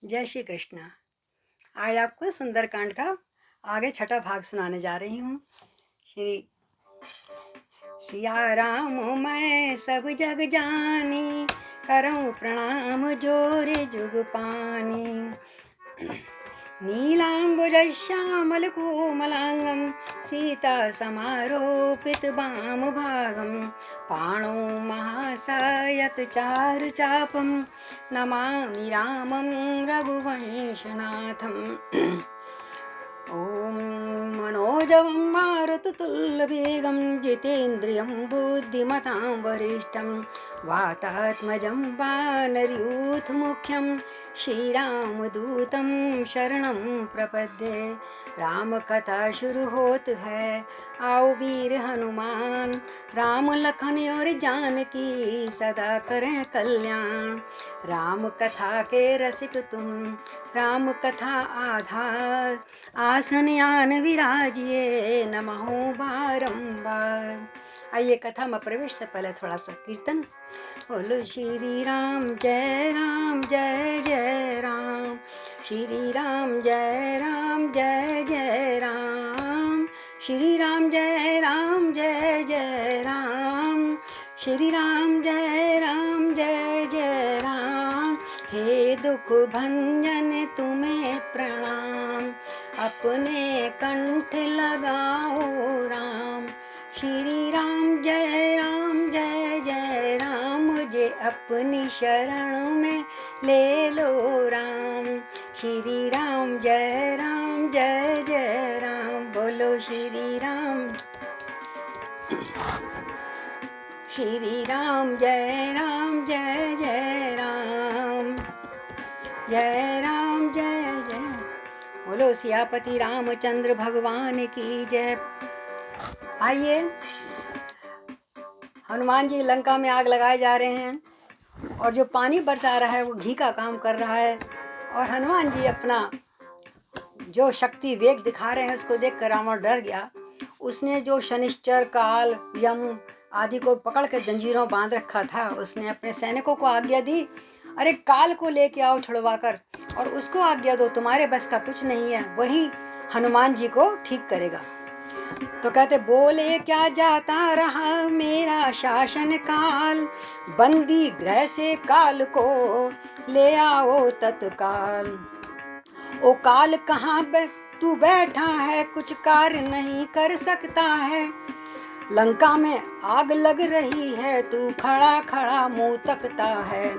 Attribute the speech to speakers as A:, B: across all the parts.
A: जय श्री कृष्ण। आज आपको सुंदरकांड का आगे छठा भाग सुनाने जा रही हूँ। श्री सिया राम मैं सब जग जानी, करऊँ प्रणाम जोरे जुग पानी। नीलाम्बुजश्यामल कोमलांगं, सीता समारोपित वाम भागं। पाणौ महासायक चारु चापं, नमामि रामं रघुवंशनाथम्। ॐ मनोजवं मारुततुल्यवेगं, जितेन्द्रियं बुद्धिमतां वरिष्ठं। वातात्मजं वानरयूथमुख्यं, श्रीरामदूतं शरणं प्रपद्ये। राम कथा शुरू होत है, आओ वीर हनुमान। राम लखन और जानकी सदा करें कल्याण। राम कथा के रसिक तुम, राम कथा आधार। आसन आन विराजिए, नमः बारंबार। आइए कथा में प्रवेश से पहले थोड़ा सा कीर्तन। बोलो श्री राम जय जय राम। श्री राम जय जय राम। श्री राम जय जय राम। श्री राम जय जय राम। हे दुख भंजन तुम्हें प्रणाम, अपने कंठ लगाओ राम। श्री राम जय जय राम, मुझे अपनी शरण में ले लो राम। श्री राम जय जय राम। बोलो श्री राम। श्री राम जय जय राम। जय राम जय जय। बोलो सियापति रामचंद्र भगवान की जय। आइए, हनुमान जी लंका में आग लगाए जा रहे हैं और जो पानी बरसा रहा है वो घी का काम कर रहा है। और हनुमान जी अपना जो शक्ति वेग दिखा रहे हैं उसको देखकर रावण डर गया। उसने जो शनिश्चर काल यम आदि को पकड़ कर जंजीरों बांध रखा था, उसने अपने सैनिकों को आज्ञा दी, अरे काल को लेके आओ छुड़वा कर और उसको आज्ञा दो, तुम्हारे बस का कुछ नहीं है, वही हनुमान जी को ठीक करेगा। तो कहते बोले क्या जाता रहा मेरा शासन काल, बंदी गृह से काल को ले आओ तत्काल। ओ काल कहाँ तू बैठा है, कुछ कार्य नहीं कर सकता है। लंका में आग लग रही है, तू खड़ा खड़ा मुंह तकता है।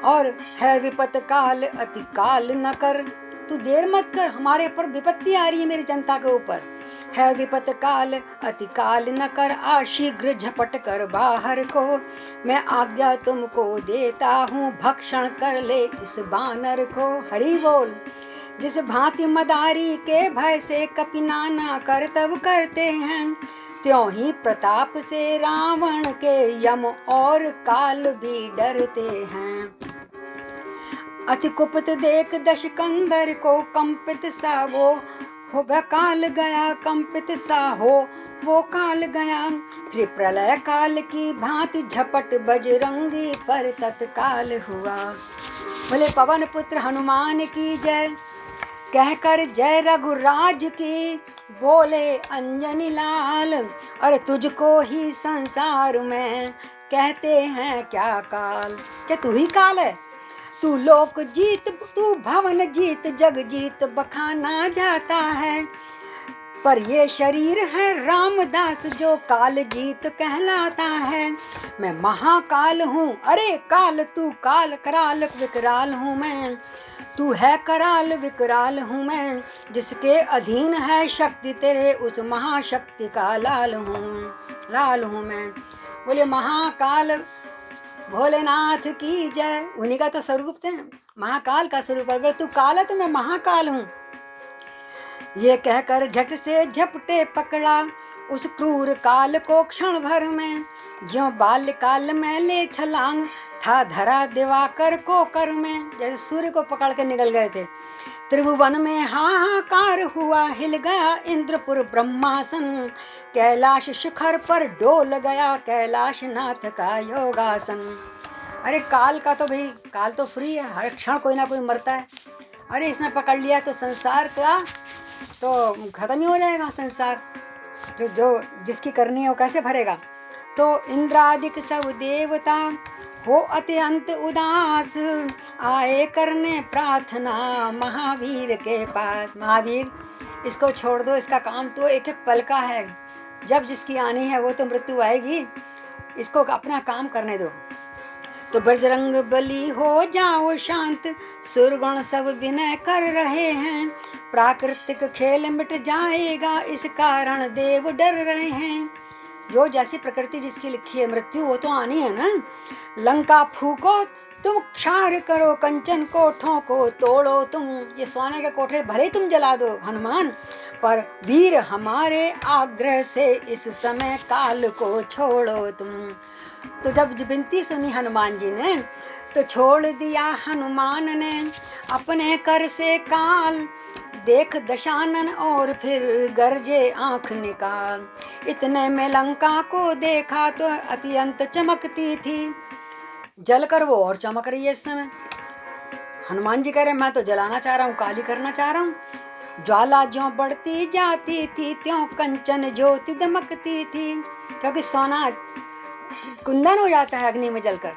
A: और है विपत काल अति काल न कर, तू देर मत कर, हमारे ऊपर विपत्ति आ रही है मेरी जनता के ऊपर। है विपत काल अति काल न कर, आ शीघ्र झपट कर बाहर को। मैं आज्ञा तुमको देता हूँ, भक्षण कर ले इस बानर को। हरि बोल। जिस भांति मदारी के भय से कपि नाना करतब करते हैं, त्यों ही प्रताप से रावण के यम और काल भी डरते हैं। अति कुपित देख दशकंदर को, कंपित सा वो हो वह काल गया, कंपित सा हो वो काल गया। फिर प्रलय काल की भांति झपट बजरंगी पर तत्काल हुआ। बोले पवन पुत्र हनुमान की जय। कहकर जय रघुराज की, बोले अंजनी लाल। और तुझको ही संसार में कहते हैं क्या काल। क्या तू ही काल है? तू लोक जीत, तू भवन जीत, जग जीत बखाना जाता है। पर ये शरीर है रामदास जो काल जीत कहलाता है। मैं महाकाल हूँ, अरे काल तू काल कराल विकराल हूँ मैं। तू है कराल विकराल हूँ मैं, जिसके अधीन है शक्ति तेरे उस महाशक्ति का लाल हूँ मैं। बोले महाकाल भोलेनाथ की जय। उन्हीं का तो स्वरूप थे, महाकाल का स्वरूप है। तू काल है तो मैं महाकाल हूँ। ये कहकर झट से झपटे पकड़ा उस क्रूर काल को क्षण भर में। ज्यों बाल्य काल में ले छलांग था धरा दिवाकर को कर में। जैसे सूर्य को पकड़ के निकल गए थे। त्रिभुवन में हाहाकार हुआ, हिल गया इंद्रपुर ब्रह्मासन। कैलाश शिखर पर डोल गया कैलाश नाथ का योगासन। अरे काल का तो भाई, काल तो फ्री है, हर क्षण कोई ना कोई मरता है। अरे इसने पकड़ लिया तो संसार का तो खत्म ही हो जाएगा संसार। जो जो जिसकी करनी है वो कैसे भरेगा। तो इंद्रादिक सब देवता हो अत्यंत उदास, आए करने प्रार्थना महावीर के पास। महावीर इसको छोड़ दो, इसका काम तो एक एक पल का है, जब जिसकी आनी है वो तो मृत्यु आएगी, इसको अपना काम करने दो। तो बजरंग बली हो जाओ शांत, सुरगुण सब विनय कर रहे हैं, प्राकृतिक खेल मिट जाएगा इस कारण देव डर रहे हैं। जो जैसी प्रकृति जिसकी लिखी है मृत्यु वो तो आनी है ना। लंका फूको तुम, क्षार करो कंचन कोठों को तोड़ो तुम, ये सोने के कोठे भले तुम जला दो हनुमान, पर वीर हमारे आग्रह से इस समय काल को छोड़ो तुम। तो जब विनती सुनी हनुमान जी ने तो छोड़ दिया हनुमान ने अपने कर से काल, देख दशानन और फिर गरजे आंख निकाल। इतने में लंका को देखा तो अत्यंत चमकती थी, जलकर वो और चमक रही है इस समय। हनुमान जी कह रहे मैं तो जलाना चाह रहा हूँ, काली करना चाह रहा हूँ। ज्वाला ज्यों बढ़ती जाती थी त्यों कंचन ज्योति दमकती थी, क्योंकि सोना कुंदन हो जाता है अग्नि में जलकर।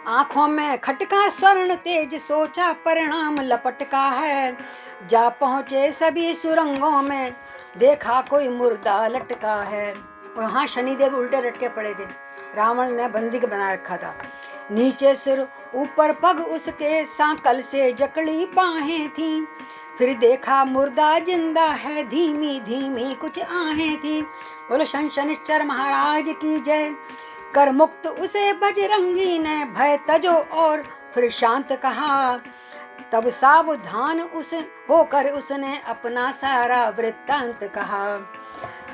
A: आंखों में खटका स्वर्ण तेज, सोचा परिणाम लपट का है, जा पहुँचे सभी सुरंगों में, देखा कोई मुर्दा लटका है। वहाँ शनिदेव उल्टे लटके पड़े थे, रावण ने बंदी के बना रखा था। नीचे सिर ऊपर पग उसके, सांकल से जकड़ी बाहें थीं, फिर देखा मुर्दा जिंदा है, धीमी धीमी कुछ आहें थी। बोलो शनिश्चर महाराज की जय। कर मुक्त उसे बजरंगी ने भय तजो और फिर शांत कहा, तब सावधान उस होकर उसने अपना सारा वृत्तांत कहा।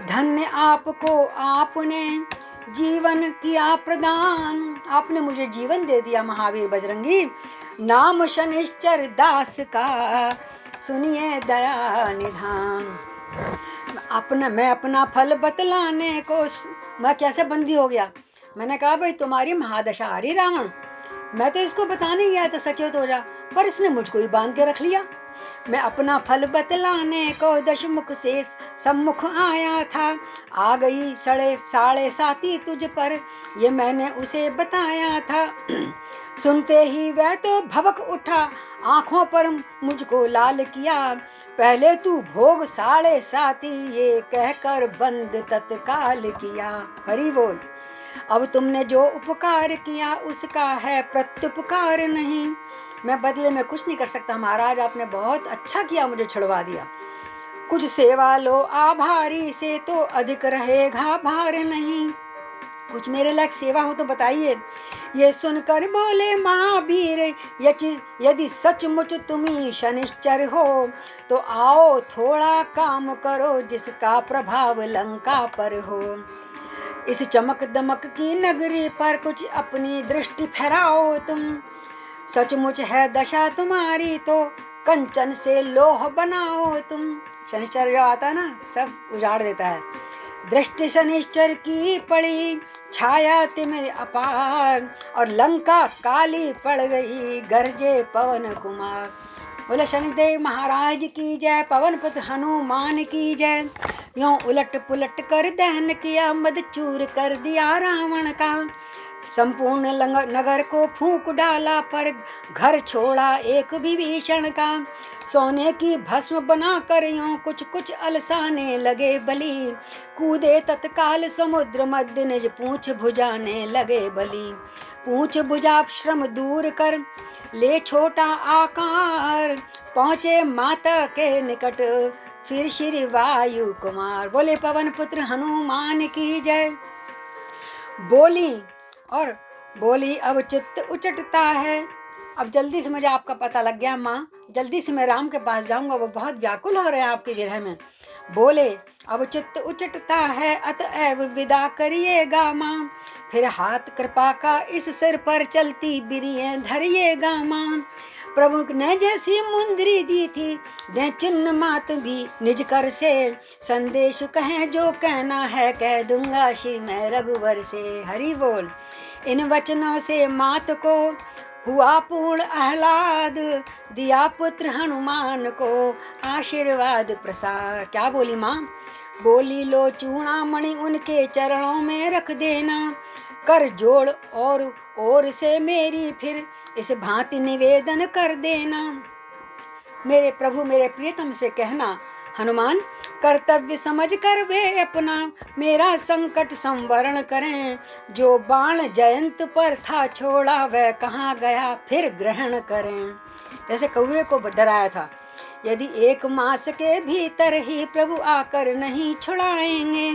A: धन्य आपको आपने जीवन किया प्रदान, आपने मुझे जीवन दे दिया महावीर बजरंगी, नाम शनिश्चर दास का सुनिए दया निधान। मैं अपना फल बतलाने को मैं कैसे बंदी हो गया। मैंने कहा भाई तुम्हारी महादशा आ रही रावण, मैं तो इसको बताने गया था सचेत हो जा, पर इसने मुझको ही बांध के रख लिया। मैं अपना फल बतलाने को दशमुख से सम्मुख आया था, आ गई साढ़े साथी तुझ पर, ये मैंने उसे बताया था। सुनते ही वह तो भवक उठा, आंखों पर मुझको लाल किया, पहले तू भोग साढ़े साथी, ये कहकर बंद तत्काल किया। हरि बोल। अब तुमने जो उपकार किया उसका है प्रत्युपकार नहीं, मैं बदले में कुछ नहीं कर सकता महाराज, आपने बहुत अच्छा किया, मुझे छुड़वा दिया। कुछ सेवा लो आभारी से तो अधिक रहेगा भार नहीं, कुछ मेरे लायक सेवा हो तो बताइए। ये सुनकर बोले महावीर, यदि सचमुच तुम्ही शनिश्चर हो, तो आओ थोड़ा काम करो जिसका प्रभाव लंका पर हो। इस चमक दमक की नगरी पर कुछ अपनी दृष्टि फहराओ तुम, सचमुच है दशा तुम्हारी तो कंचन से लोह बनाओ तुम। शनिश्चर जो आता ना सब उजाड़ देता है। दृष्टि शनिश्चर की पड़ी, छाया तिमिर अपार, और लंका काली पड़ गई, गरजे पवन कुमार। बोले शनिदेव महाराज की जय, पवन पुत्र हनुमान की जय। यूं उलट पुलट कर दहन किया, मद चूर कर दिया रावण का, संपूर्ण नगर को फूंक डाला, पर घर छोड़ा एक विभीषण का। सोने की भस्म बना कर यूं कुछ कुछ अलसाने लगे बलि, कूदे तत्काल समुद्र मध्य निज पूंछ भुजाने लगे बलि। पूंछ भुजा श्रम दूर कर ले छोटा आकार, पहुँचे माता के निकट फिर श्री वायु कुमार। बोले पवन पुत्र हनुमान की जय। बोली अब चित्त उचटता है, अब जल्दी से मुझे आपका पता लग गया माँ, जल्दी से मैं राम के पास जाऊंगा, वो बहुत व्याकुल हो रहे हैं आपके विरह में। बोले अब चित्त उचटता है, अतएव विदा करिएगा माँ, फिर हाथ कृपा का इस सिर पर चलती बिरिये धरिएगा माँ। प्रभु ने जैसी मुंदरी दी थी, दे चिन्ह मात भी निज कर से, संदेश कहें जो कहना है कह दूंगा श्री मैं रघुवर से। हरि बोल। इन वचनों से मात को हुआ पूर्ण आह्लाद, दिया पुत्र हनुमान को आशीर्वाद प्रसाद। क्या बोली माँ? बोली लो चूड़ामणि उनके चरणों में रख देना, कर जोड़ और से मेरी फिर इस भांति निवेदन कर देना। मेरे प्रभु मेरे प्रियतम से कहना, हनुमान कर्तव्य समझ कर वे अपना मेरा संकट संवरण करें। जो बाण जयंत पर था छोड़ा वह कहाँ गया फिर ग्रहण करें। जैसे कौवे को डराया था, यदि 1 मास के भीतर ही प्रभु आकर नहीं छुड़ाएंगे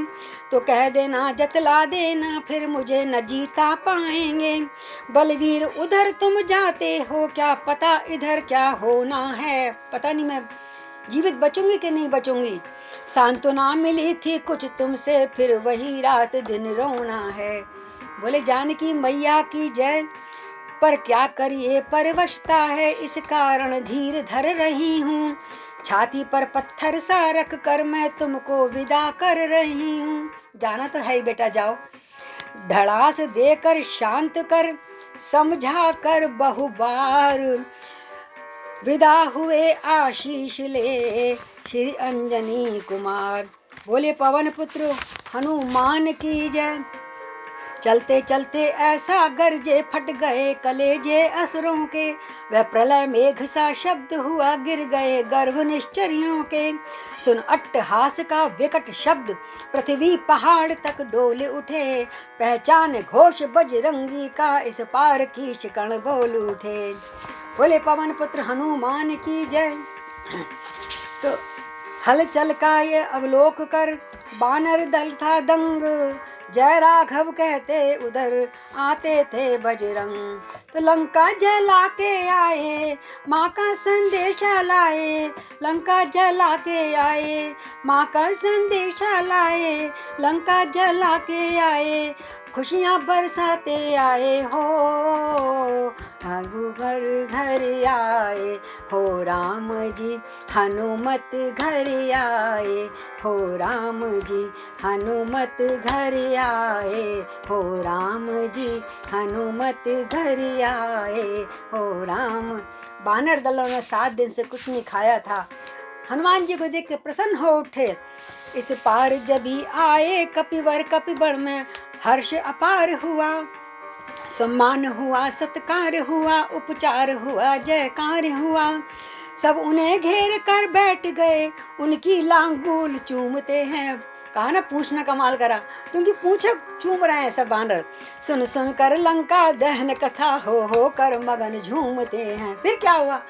A: तो कह देना, जतला देना, फिर मुझे न जीता पाएंगे। बलवीर उधर तुम जाते हो, क्या पता इधर क्या होना है। पता नहीं मैं जीवित बचूंगी कि नहीं बचूंगी। सांत्वना मिली थी कुछ तुमसे, फिर वही रात दिन रोना है। बोले जानकी मैया की जय, पर क्या करिए परवशता है, इस कारण धीर धर रही हूँ। छाती पर पत्थर सा रख कर मैं तुमको विदा कर रही हूँ। जाना तो है ही बेटा, जाओ। ढड़ास देकर शांत कर समझा कर बहुबार, विदा हुए आशीष ले श्री अंजनी कुमार। बोले पवन पुत्र हनुमान की जय। चलते चलते ऐसा गरजे फट गए कलेजे असुरों के, वह प्रलय मेघ सा शब्द हुआ गिर गए गर्भ निश्चरियों के। सुन अट्टहास का विकट शब्द पृथ्वी पहाड़ तक डोल उठे, पहचान घोष बजरंगी का इस पार की शिकण बोल उठे। बोले पवन पुत्र हनुमान की जय। तो हलचल का ये अवलोक कर बानर दल था दंग, जय राघव कहते उधर आते थे बजरंग। तो लंका जला के आए माँ का संदेशा लाए, लंका जला के आए माँ का संदेशा लाए, लंका जला के आए खुशियाँ बरसाते आए हो। रघुवर घर आए हो राम जी, हनुमत घर आए हो राम जी, हनुमत घर आए हो राम जी, हनुमत घर आए हो राम। बानर दलों ने 7 दिन से कुछ नहीं खाया था। हनुमान जी को देख के प्रसन्न हो उठे। इस पार जब ही आए कपिवर, कपिबड़ में हर्ष अपार हुआ, सम्मान हुआ, सत्कार हुआ, उपचार हुआ, जयकार हुआ। सब उन्हें घेर कर बैठ गए, उनकी लांगूल चूमते हैं। कहा ना पूछना कमाल करा, क्योंकि पूछो चूम रहे हैं सब बानर। सुन सुन कर लंका दहन कथा हो कर मगन झूमते हैं। फिर क्या हुआ,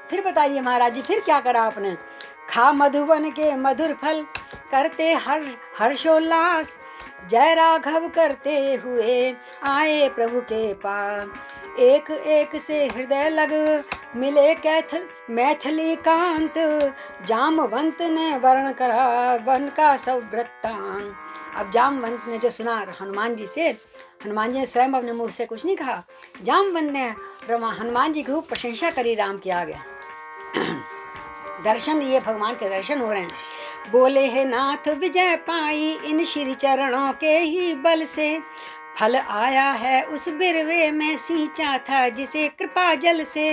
A: फिर बताइए महाराज जी, फिर क्या करा आपने? खा मधुवन के मधुर फल करते हर्षोल्लास, जय राघव करते हुए आए प्रभु के पास। एक एक से हृदय लग मिले मैथिली कांत, जामवंत ने वर्ण करा वन का सब वृत्तांत। अब जामवंत ने जो सुना हनुमान जी से, हनुमान जी ने स्वयं अपने मुंह से कुछ नहीं कहा, जामवंत ने हनुमान जी की खूब प्रशंसा करी राम के आगे। दर्शन लिए, भगवान के दर्शन हो रहे हैं। बोले है नाथ विजय पाई इन श्री चरणों के ही बल से, फल आया है उस बिरवे में सींचा था जिसे कृपा जल से।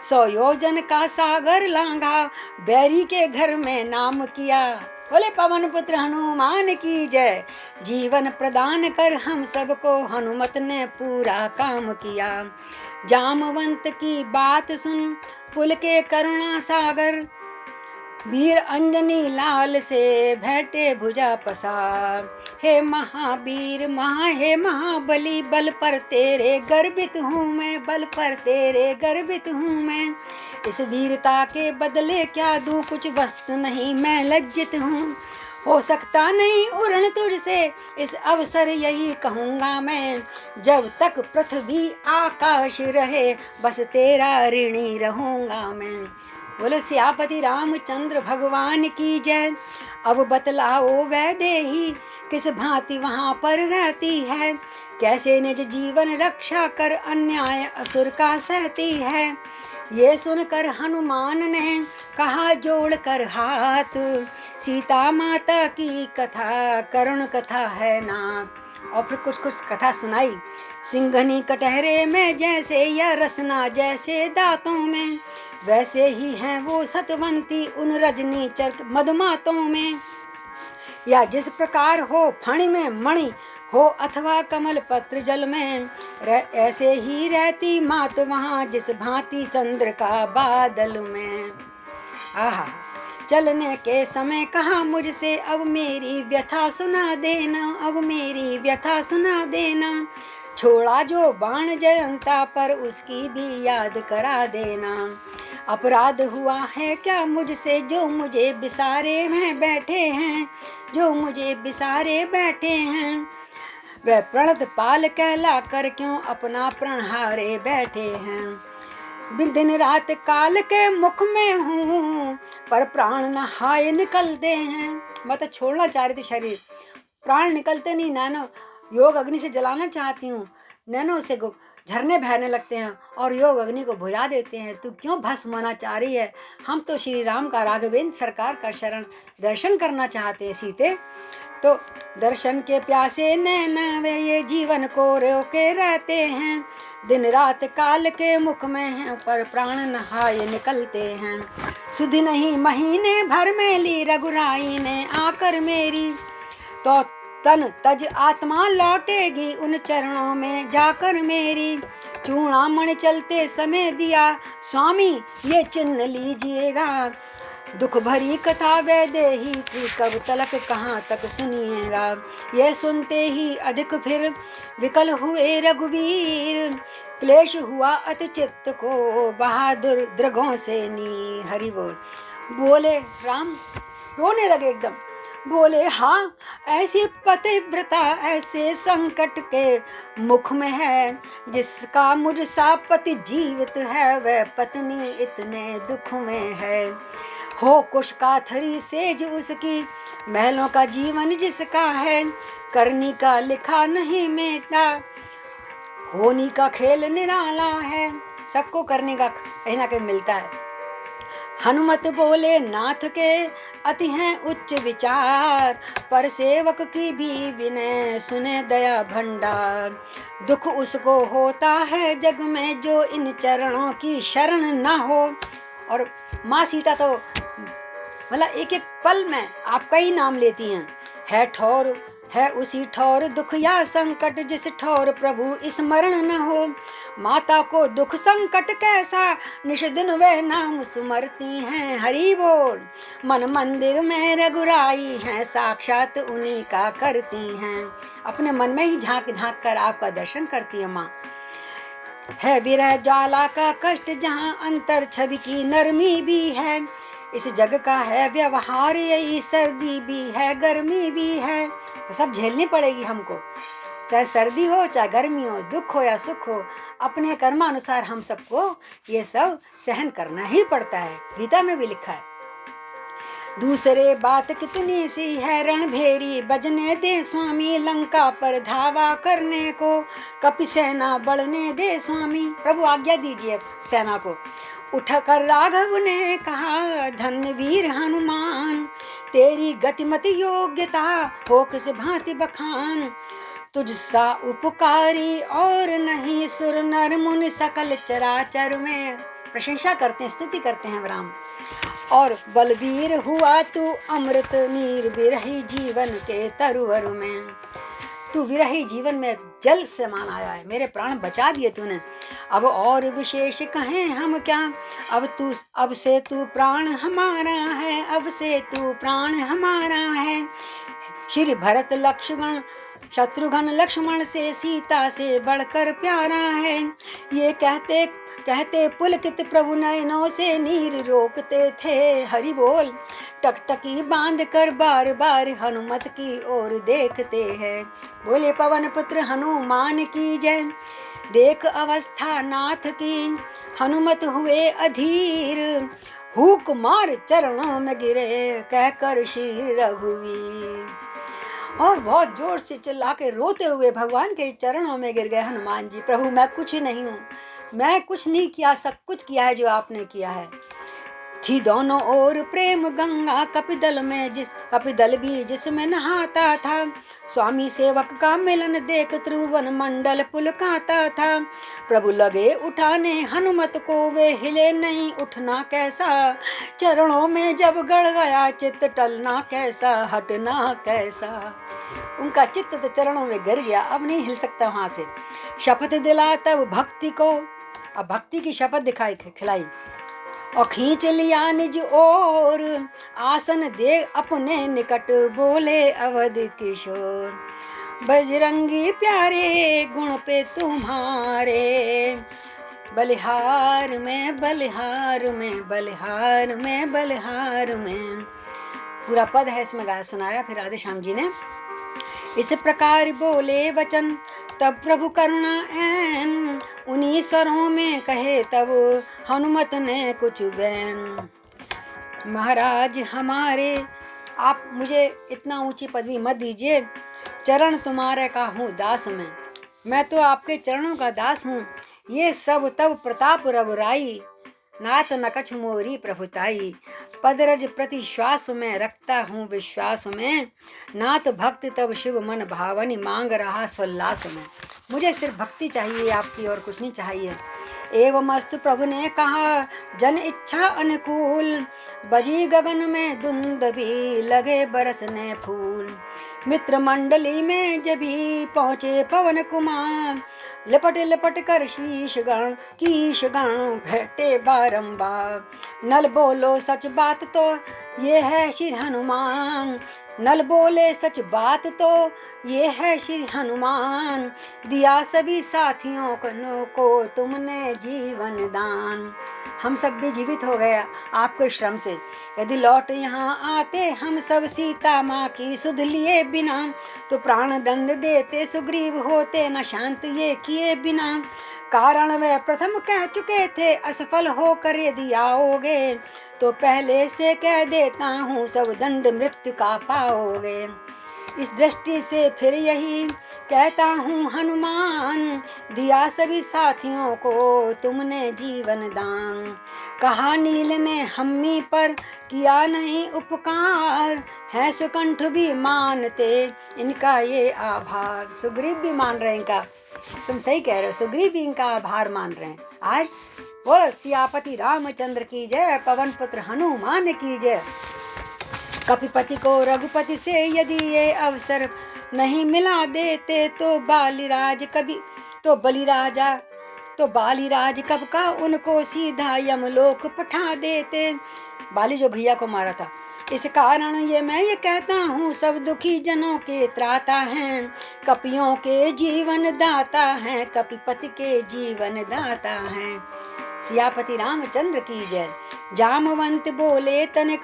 A: 100 योजन का सागर लांघा बैरी के घर में नाम किया। बोले पवन पुत्र हनुमान की जय। जीवन प्रदान कर हम सबको हनुमत ने पूरा काम किया। जामवंत की बात सुन पुल के करुणा सागर, वीर अंजनी लाल से भेंटे भुजा पसार। हे महावीर हे महाबली, बल पर तेरे गर्वित हूँ मैं, बल पर तेरे गर्वित हूँ मैं। इस वीरता के बदले क्या दूँ, कुछ वस्तु नहीं मैं लज्जित हूँ। हो सकता नहीं उड़न तुझसे इस अवसर यही कहूँगा मैं, जब तक पृथ्वी आकाश रहे बस तेरा ऋणी रहूँगा मैं। बोले सियापति रामचंद्र भगवान की जय। अब बतलाओ वैदेही किस भांति वहाँ पर रहती है, कैसे निज जीवन रक्षा कर अन्याय असुर का सहती है। ये सुनकर हनुमान ने कहा जोड़ कर हाथ, सीता माता की कथा करुण कथा है ना। और फिर कुछ कुछ कथा सुनाई। सिंघनी कटहरे में जैसे या रसना जैसे दांतों में, वैसे ही हैं वो सतवंती उन रजनी चरक मधुमातों में। या जिस प्रकार हो फणी में मणि हो अथवा कमल पत्र जल में, ऐसे ही रहती मात वहाँ जिस भांति चंद्र का बादल में। आहा, चलने के समय कहा मुझसे अब मेरी व्यथा सुना देना, अब मेरी व्यथा सुना देना। छोड़ा जो बाण जयंता पर उसकी भी याद करा देना। अपराध हुआ है क्या मुझसे जो मुझे बिसारे में बैठे हैं, जो मुझे बिसारे बैठे हैं। वह प्रणत पाल कहला कर क्यों अपना प्रण हारे बैठे हैं। दिन रात काल के मुख में हूँ पर प्राण नहाए निकलते हैं। मैं तो छोड़ना चाह रही थी शरीर, प्राण निकलते नहीं नैनो। योग अग्नि से जलाना चाहती हूँ, नैनो से झरने बहने लगते हैं और योग अग्नि को बुझा देते हैं। तू क्यों भस्म होना चाह रही है? हम तो श्री राम का राघवेंद्र सरकार का शरण दर्शन करना चाहते हैं सीते। तो दर्शन के प्यासे नैना वे ये जीवन को रोके रहते हैं। दिन रात काल के मुख में हैं पर प्राण नहाए निकलते हैं। सुध नहीं महीने भर में ली रघुराई ने आकर मेरी, तो तन तज आत्मा लौटेगी उन चरणों में जाकर मेरी। चूड़ामणि चलते समय दिया स्वामी ये चिन्ह लीजिएगा। दुख भरी कथा वैदेही की कब तलक कहाँ तक सुनिएगा। ये सुनते ही अधिक फिर विकल हुए रघुवीर, क्लेश हुआ अति चित्त को बहादुर दृगों से नी। हरि बोल। बोले राम रोने लगे एकदम, बोले हाँ ऐसी पतिव्रता ऐसे संकट के मुख में है, जिसका मुझसा पति जीवित है वह पत्नी इतने दुख में है। हो कुश का थरी सेज उसकी महलों का जीवन जिसका है, करनी का लिखा नहीं मेटा होनी का खेल निराला है। सबको करने का कहीं ना कहीं मिलता है। हनुमत बोले नाथ के अति हैं उच्च विचार, पर सेवक की भी विनय सुने दया भंडार। दुख उसको होता है जग में जो इन चरणों की शरण न हो। और माँ सीता तो मतलब एक एक पल में आपका ही नाम लेती हैं। है ठौर है उसी ठौर दुख या संकट जिस ठौर प्रभु स्मरण न हो। माता को दुख संकट कैसा निश दिन वे नाम सुमरती हैं। हरि बोल। मन मंदिर में रघुराई हैं साक्षात उन्हीं का करती हैं। अपने मन में ही झांक झांक कर आपका दर्शन करती है माँ। है विरह ज्वाला का कष्ट जहाँ अंतर छवि की नरमी भी है। इस जग का है व्यवहार यही सर्दी भी है गर्मी भी है। तो सब झेलनी पड़ेगी हमको, चाहे सर्दी हो चाहे गर्मी हो, दुख हो या सुख हो, अपने कर्मानुसार हम सबको ये सब सहन करना ही पड़ता है। गीता में भी लिखा है। दूसरे बात कितनी सी है रणभेरी बजने दे स्वामी, लंका पर धावा करने को कपि सेना बढ़ने दे स्वामी। प्रभु आज्ञा दीजिए सेना को। उठकर राघव ने कहा धन्य वीर हनुमान, तेरी गतिमति योग्यता हो किस भांति बखान। तुझ सा उपकारी और नहीं सुर नर मुनि सकल चराचर में। प्रशंसा करते हैं, स्तुति करते हैं राम। और बलवीर हुआ तू अमृत नीर बिरही जीवन के तरुवर में। तू विरही जीवन में जल से मान आया है, मेरे प्राण बचा दिए तूने। अब और विशेष कहें हम क्या, अब से तू प्राण हमारा है, अब से तू प्राण हमारा है। श्री भरत लक्ष्मण शत्रुघ्न लक्ष्मण से सीता से बढ़कर प्यारा है। ये कहते कहते पुलकित प्रभु नयनों से नीर रोकते थे। हरि बोल। टकटकी बांध कर बार बार हनुमत की ओर देखते हैं। बोले पवन पुत्र हनुमान की जय। देख अवस्था नाथ की हनुमत हुए अधीर, हुक मार चरणों में गिरे कहकर श्री रघुवीर। और बहुत जोर से चिल्ला के रोते हुए भगवान के चरणों में गिर गए हनुमान जी। प्रभु मैं कुछ नहीं हूँ, मैं कुछ नहीं किया, सब कुछ किया है जो आपने किया है। थी दोनों ओर प्रेम गंगा कपिदल में कपिदल भी जिसमें नहाता था। स्वामी सेवक का मिलन देख त्रिभुवन मंडल पुलकाता था। प्रभु लगे उठाने हनुमत को, वे हिले नहीं उठना कैसा। चरणों में जब गड़ गया चित्त, टलना कैसा हटना कैसा। उनका चित्त तो चरणों में गिर गया, अब नहीं हिल सकता वहां से। शपथ दिला तब भक्ति को, अब भक्ति की शपथ दिखाई खिलाई, और खींच लिया निज ओर, आसन दे अपने निकट, बोले अवध किशोर। बजरंगी प्यारे गुण पे तुम्हारे, बलिहार में बलिहार में बलिहार में बलिहार में। पूरा पद है इसमें गाया सुनाया फिर राधे श्याम जी ने। इस प्रकार बोले वचन तब प्रभु करुणा ऐन, उन्हीं स्वरों में कहे तब हनुमत ने कुछ बैन। महाराज हमारे, आप मुझे इतना ऊंची पदवी मत दीजिए, चरण तुम्हारे का हूँ दास मैं तो आपके चरणों का दास हूँ। ये सब तब प्रताप रघुराई, नाथ नकछ मोरी प्रभुताई। पदरज प्रति श्वास में रखता हूँ विश्वास में, नाथ भक्त तब शिव मन भावनी, मांग रहा सोल्लास में। मुझे सिर्फ भक्ति चाहिए आपकी, और कुछ नहीं चाहिए। एवं अस्तु प्रभु ने कहा जन इच्छा अनुकूल, बजी गगन में धुंध भी लगे बरसने फूल। मित्र मंडली में जब भी पहुँचे पवन कुमार, लपट लपट कर शीश गण भेटे बारंबार। नल बोलो सच बात तो ये है श्री हनुमान, नल बोले सच बात तो ये है श्री हनुमान। दिया सभी साथियों को तुमने जीवन दान। हम सब भी जीवित हो गया आपके श्रम से। यदि लौट यहाँ आते हम सब सीता माँ की सुध लिए बिना, तो प्राण दंड देते सुग्रीव होते न शांत ये किए बिना। कारण वे प्रथम कह चुके थे असफल होकर यदि आओगे, तो पहले से कह देता हूँ सब दंड मृत्यु का पाओगे। इस दृष्टि से फिर यही कहता हूँ हनुमान, दिया सभी साथियों को तुमने जीवन दान। कहा नील ने हम्मी पर किया नहीं उपकार, है सुकंठ भी मानते इनका ये आभार। सुग्रीव भी मान रहे हैं इनका, तुम सही कह रहे हो, सुग्रीव भी इनका आभार मान रहे हैं। आज बोलो सियापति रामचंद्र की जय, पवन पुत्र हनुमान की जय। कपिपति को रघुपति से यदि ये अवसर नहीं मिला देते, तो बालीराज कब का उनको सीधा यमलोक पठा देते। बाली जो भैया को मारा था। इस कारण मैं कहता हूँ सब दुखी जनों के त्राता हैं, कपियों के जीवन दाता हैं, कपिपति के जीवन दाता हैं। सियापति रामचंद्र की जय। जामवंत बोले तनिक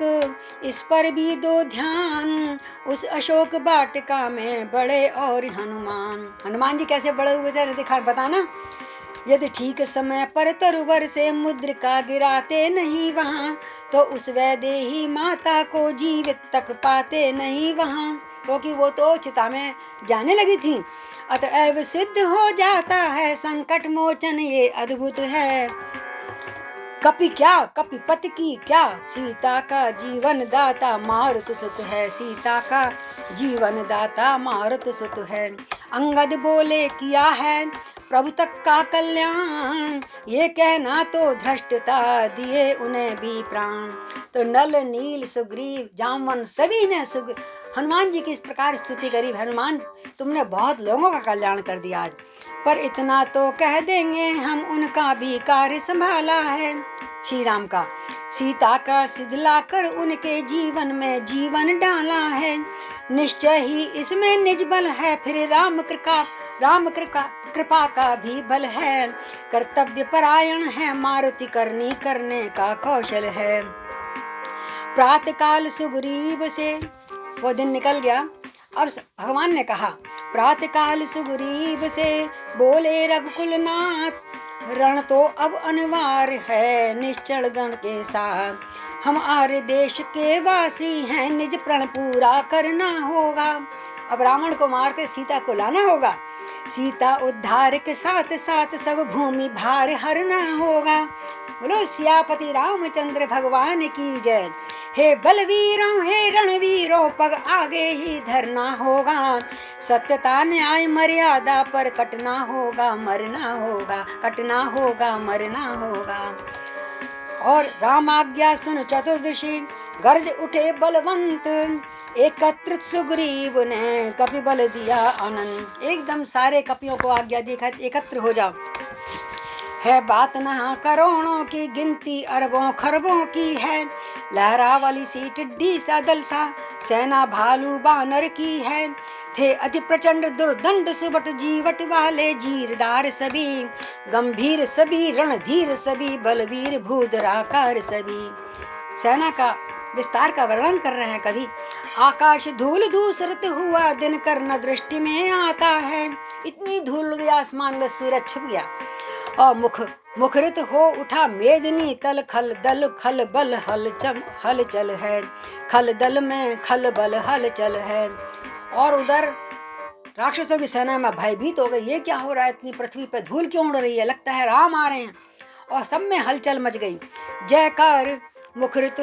A: इस पर भी दो ध्यान, उस अशोक वाटिका में बड़े और हनुमान जी कैसे बड़े हुए थे दिखा बताना। यदि ठीक समय पर तरुवर से मुद्रिका गिराते नहीं वहाँ, तो उस वैदेही माता को जीवित तक पाते नहीं वहाँ, क्योंकि वो तो चिता में जाने लगी थी। अतएव सिद्ध हो जाता है संकट मोचन ये अद्भुत है। कपि क्या कपिपति की क्या, सीता का जीवन दाता मारुत सुत है, सीता का जीवन दाता मारुत सुत है। अंगद बोले किया है प्रभु तक का कल्याण, ये कहना तो धृष्टता दिए उन्हें भी प्राण। तो नल नील सुग्रीव जामवन सभी ने हनुमान जी की इस प्रकार स्तुति करी। हनुमान तुमने बहुत लोगों का कल्याण कर दिया आज, पर इतना तो कह देंगे हम उनका भी कार्य संभाला है। श्री राम का सीता का सिद्ध लाकर उनके जीवन में जीवन डाला है। निश्चय ही इसमें निज बल है, फिर राम कृपा का भी बल है। कर्तव्य परायण है मारुति, करने का कौशल है। प्रातः काल सुग्रीव से वो दिन निकल गया। अब भगवान ने कहा प्रातः काल सुग्रीव से बोले रघुकुलनाथ, रण तो अब अनिवार्य है निश्चल गण के साथ। हमारे देश के वासी हैं, निज प्रण पूरा करना होगा। अब रावण को मार के सीता को लाना होगा। सीता उद्धार के साथ साथ सब भूमि भार हरना होगा। बोलो सियापति रामचंद्र भगवान की जय। हे बलवीरों हे रणवीरों, पग आगे ही धरना होगा। सत्यता न्याय मर्यादा पर कटना होगा मरना होगा, कटना होगा मरना होगा। और राम आज्ञा सुन चतुर्दशी गर्ज उठे बलवंत, एकत्रित सुग्रीव ने कपि बल दिया अनंत। एकदम सारे कपियों को आज्ञा दी, एकत्र हो जाओ। है बात नहा करोड़ों की, गिनती अरबों खरबों की है। लहरा वाली सी टिड्डी सा दल सा, सेना भालू बानर की है। थे अति प्रचंड दुर्दंड सुबट, जीवट वाले जीरदार सभी। गंभीर सभी रणधीर सभी, बलवीर भूधराकार सभी। सेना का विस्तार का वर्णन कर रहे हैं कवि। आकाश धूल धूसरित हुआ, दिन कर न दृष्टि में आता है। इतनी धूल गई आसमान में, सूरज छुप गया। और मुखरित हो उठा मेदिनी तल, खल दल खल बल हल चल है। खल दल में खल बल हल चल है। और उधर राक्षसों की सेना में भयभीत हो गई, ये क्या हो रहा है, इतनी पृथ्वी पर धूल क्यों उड़ रही है, लगता है राम आ रहे हैं। और सब में हलचल मच गई। जयकार मुखरित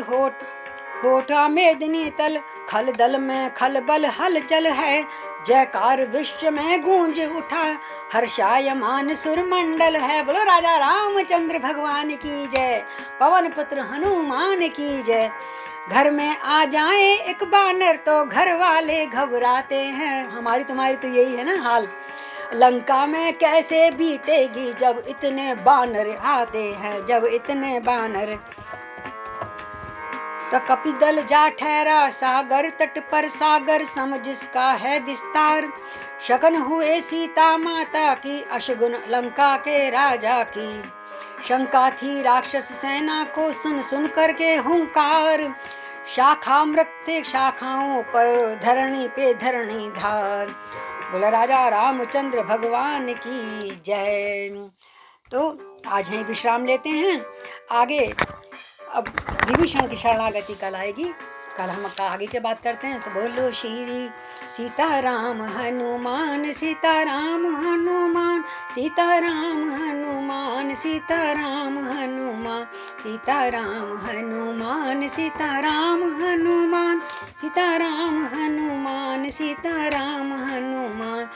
A: होठा मेदिनी तल, खल दल में खल बल हल चल है। जयकार विश्व में गूंज उठा, हर्षायमान सुरमंडल है। बोलो राजा रामचंद्र भगवान की जय, पवन पुत्र हनुमान की जय। घर में आ जाए एक बानर तो घर वाले घबराते हैं। हमारी तुम्हारी तो यही है ना हाल। लंका में कैसे बीतेगी जब इतने बानर आते हैं, जब इतने बानर। तो कपिदल जा ठहरा सागर तट पर, सागर सम जिसका है विस्तार। शगन हुए सीता माता की, अशगुन लंका के राजा की। शंका थी राक्षस सेना को, सुन सुन करके हुंकार। शाखा मृत्य शाखाओं पर, धरणी पे धरणी धार। बोला राजा रामचंद्र भगवान की जय। तो आज यहीं विश्राम लेते हैं। आगे अब विभीषण की शरणागति कल आएगी, कल हम आगे के बात करते हैं। तो बोलो श्री सीताराम हनुमान, सीताराम हनुमान, सीताराम हनुमान, सीताराम हनुमान, सीताराम हनुमान, सीताराम हनुमान, सीताराम हनुमान, सीताराम हनुमान,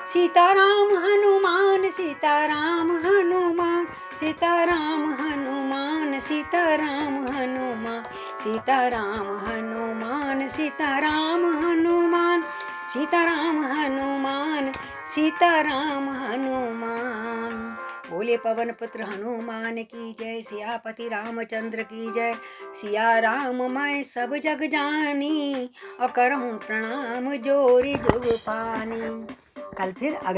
A: सीताराम हनुमान, सीताराम हनुमान, सीताराम हनुमान, सीताराम हनुमान, सीताराम हनुमान, सीताराम हनुमान, सीताराम हनुमान, सीताराम हनुमान। बोले पवन पुत्र हनुमान की जय, सियापति रामचंद्र की जय। सिया राम मैं सब जग जानी, और करहूँ प्रणाम जोरी जुग पानी। कल फिर अगले